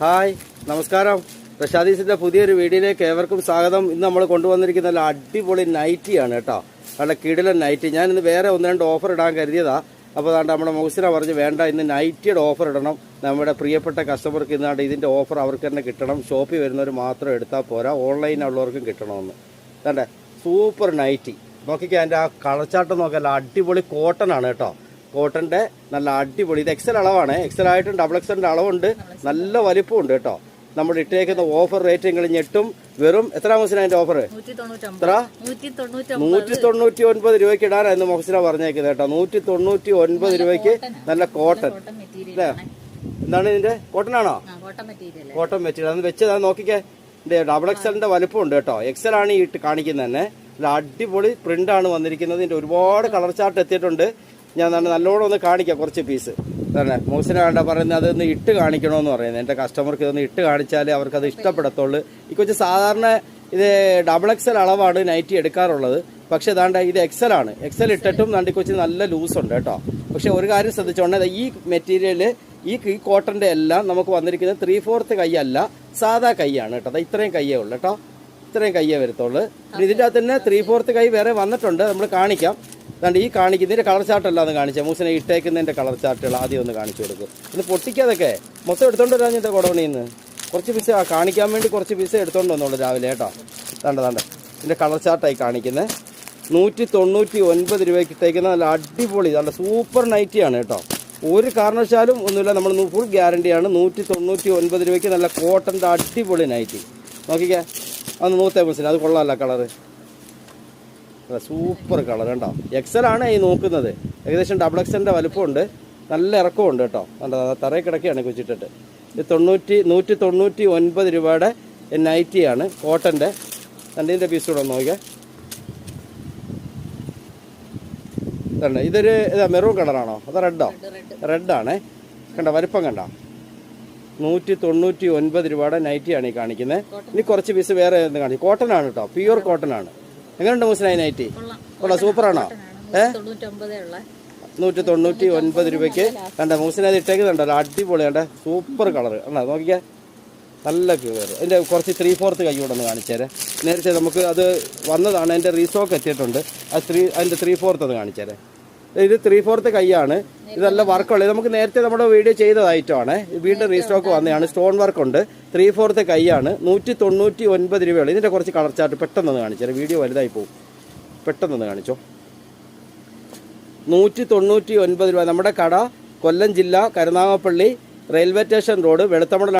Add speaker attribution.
Speaker 1: Hi, നമസ്കാരം. പ്രശാദീസിന്റെ പുതിയൊരു വീഡിയോയിലേക്ക് ഏവർക്കും സ്വാഗതം. ഇന്ന് നമ്മൾ കൊണ്ടുവന്നിരിക്കുന്ന നല്ല അടിപൊളി നൈറ്റിയാണ് കേട്ടോ. നല്ല കിടിലൻ നൈറ്റി. ഞാൻ ഇന്ന് വേറെ ഒന്ന് രണ്ട് ഓഫർ ഇടാൻ കരുതിയതാ. അപ്പോൾ നമ്മുടെ മൗസിന പറഞ്ഞ് വേണ്ട, ഇന്ന് നൈറ്റിയുടെ ഓഫർ ഇടണം. നമ്മുടെ പ്രിയപ്പെട്ട കസ്റ്റമർക്ക് ഇന്നാണ്ട് ഇതിന്റെ ഓഫർ അവർക്ക് തന്നെ കിട്ടണം. ഷോപ്പിൽ വരുന്നവർ മാത്രം എടുത്താൽ പോരാ, ഓൺലൈനുള്ളവർക്കും കിട്ടണമെന്ന്. വേണ്ടേ, സൂപ്പർ നൈറ്റി നോക്കിക്കാൻ. അതിൻ്റെ ആ കളർച്ചാട്ടം നോക്കാൻ അടിപൊളി കോട്ടൺ ആണ് കേട്ടോ. കോട്ടന്റെ നല്ല അടിപൊളി. ഇത് എക്സൽ അളവാണ്. എക്സൽ ആയിട്ടും ഡബിൾ എക്സലിന്റെ അളവുണ്ട്. നല്ല വലിപ്പമുണ്ട് കേട്ടോ. നമ്മൾ ഇട്ടേക്കുന്ന ഓഫർ റേറ്റ് നിങ്ങൾ ഞെട്ടും. വെറും എത്ര മൊഹസിന അതിന്റെ ഓഫർ? എത്ര? 199 രൂപയ്ക്ക് ഇടാനായിരുന്നു മൊഹസിന പറഞ്ഞേക്കുന്നത് കേട്ടോ. 199 രൂപയ്ക്ക് നല്ല കോട്ടൺ അല്ലേ? എന്താണ് ഇതിന്റെ? കോട്ടൺ ആണോ? Cotton material. അന്ന് വെച്ചത് നോക്കിക്കേ. ഡബിൾ എക്സലിന്റെ വലിപ്പമുണ്ട് കേട്ടോ. എക്സൽ ആണ് ഈ ഇട്ട് കാണിക്കുന്നത് തന്നെ. നല്ല അടിപൊളി പ്രിന്റ് ആണ് വന്നിരിക്കുന്നത്. ഇതിന്റെ ഒരുപാട് കളർ ചാർട്ട് എത്തിയിട്ടുണ്ട്. ഞാൻ നല്ലോണം ഒന്ന് കാണിക്കാം കുറച്ച് പീസ് തന്നെ. മൗസിന വേണ്ട പറയുന്നത് അതൊന്ന് ഇട്ട് കാണിക്കണമെന്ന് പറയുന്നത്. എൻ്റെ കസ്റ്റമർക്ക് ഇതൊന്ന് ഇട്ട് കാണിച്ചാലേ അവർക്കത് ഇഷ്ടപ്പെടത്തുള്ളൂ. ഈ കൊച്ചു സാധാരണ ഇത് ഡബിൾ എക്സൽ അളവാണ് നൈറ്റി എടുക്കാറുള്ളത്. പക്ഷെ ഇതാണ്ട് ഇത് എക്സൽ ആണ്. എക്സൽ ഇട്ടിട്ടും നണ്ടി കൊച്ചു നല്ല ലൂസ് ഉണ്ട് കേട്ടോ. പക്ഷെ ഒരു കാര്യം ശ്രദ്ധിച്ചോണ്ടേ, ഈ മെറ്റീരിയൽ ഈ കോട്ടന്റെ എല്ലാം നമുക്ക് വന്നിരിക്കുന്നത് 3/4 കൈ അല്ല, സാധാ കൈയാണ് കേട്ടോ. ഇത്രയും കയ്യേ ഉള്ളൂ കേട്ടോ. ഇത്രയും കയ്യേ വരത്തുള്ളൂ. ഇതിൻ്റെ അകത്ത് തന്നെ 3/4 കൈ വേറെ വന്നിട്ടുണ്ട്. നമ്മൾ കാണിക്കാം. അതുകൊണ്ട് ഈ കാണിക്കുന്നതിൻ്റെ കളർ ചാർട്ടല്ല ഒന്ന് കാണിച്ചാൽ. മൂസിനെ ഇട്ടേക്കുന്നതിൻ്റെ കളർ ചാർട്ടുകൾ ആദ്യം ഒന്ന് കാണിച്ചു കൊടുക്കും. ഇത് പൊട്ടിക്കാതൊക്കെ മൊത്തം എടുത്തോണ്ട് വരാൻ എൻ്റെ കുടവണിയിൽ നിന്ന് കുറച്ച് പീസ് കാണിക്കാൻ വേണ്ടി കുറച്ച് പീസ് എടുത്തോണ്ട് വന്നോളൂ രാവിലെ കേട്ടോ. താണ്ട ഇതിൻ്റെ കളർ ചാർട്ടായി കാണിക്കുന്നത്. 199 രൂപയ്ക്ക് ഇട്ടേക്കുന്ന നല്ല അടിപൊളി നല്ല സൂപ്പർ നൈറ്റിയാണ് കേട്ടോ. ഒരു കാരണവശാലും ഒന്നുമില്ല, നമ്മൾ ഫുൾ ഗ്യാരണ്ടിയാണ്. 199 രൂപയ്ക്ക് നല്ല കോട്ടൻ്റെ അടിപൊളി നൈറ്റി. നോക്കിക്കേ, അന്ന് നോത്തേ മൂസിന്, അത് കൊള്ളാമല്ല കളറ്. സൂപ്പർ കളർ കേട്ടോ. എക്സൽ ആണ് ഈ നോക്കുന്നത്. ഏകദേശം ഡബിൾ എക്സലിന്റെ വലുപ്പമുണ്ട്. നല്ല ഇറക്കമുണ്ട് കേട്ടോ. തറയിൽ കിടക്കുകയാണ് കൊച്ചിട്ടിട്ട്. ഇത് 199 രൂപയുടെ നൈറ്റിയാണ് കോട്ടന്റെ. രണ്ടിൻ്റെ പീസ് കൂടെ നോക്കിയാൽ തന്നെ. ഇതൊരു മെറൂൺ കളറാണോ അതോ റെഡോ? റെഡാണേ. കണ്ട വലിപ്പം കണ്ട. 199 രൂപയുടെ നൈറ്റിയാണ് ഈ കാണിക്കുന്നത്. ഇനി കുറച്ച് പീസ് വേറെ കാണിക്കും. കോട്ടൺ ആണ് കേട്ടോ, പ്യൂർ കോട്ടൺ ആണ്. എങ്ങനെയുണ്ട് മൂസിനായി നൈറ്റി? കൊള്ളാം, സൂപ്പറാണോ? 199 രൂപയ്ക്ക് കണ്ട മൂസിനായി ഇട്ടേക്കുന്നുണ്ടോ. അടിപൊളി കണ്ട സൂപ്പർ കളർ കണ്ടാ. നോക്കിയാൽ നല്ല പ്യൂർ. അതിൻ്റെ കുറച്ച് 3/4 കൈ കൂടെ ഒന്ന് കാണിച്ചേരെ. നേരത്തെ നമുക്ക് അത് വന്നതാണ്. അതിൻ്റെ റീസ്റ്റോക്ക് എത്തിയിട്ടുണ്ട്. അതിൻ്റെ 3/4 അത് കാണിച്ചേരെ. ഇത് 3/4 കൈയാണ്. ഇതല്ല വർക്കുള്ളത്. നമുക്ക് നേരത്തെ നമ്മുടെ വീഡിയോ ചെയ്ത ഐറ്റമാണ്. വീണ്ടും റീസ്റ്റോക്ക് വന്നതാണ്. സ്റ്റോൺ വർക്ക് ഉണ്ട്. 3/4 കൈയാണ്. 199 രൂപയുള്ളൂ. ഇതിൻ്റെ കുറച്ച് കളർ ചാർട്ട് പെട്ടെന്നൊന്ന് കാണിച്ചാൽ വീഡിയോ വലുതായി പോകും. പെട്ടെന്നൊന്ന് കാണിച്ചോ. 199 രൂപ. നമ്മുടെ കട കൊല്ലം ജില്ല, കരുനാഗപ്പള്ളി റെയിൽവേ സ്റ്റേഷൻ റോഡ്, വെളുത്തമട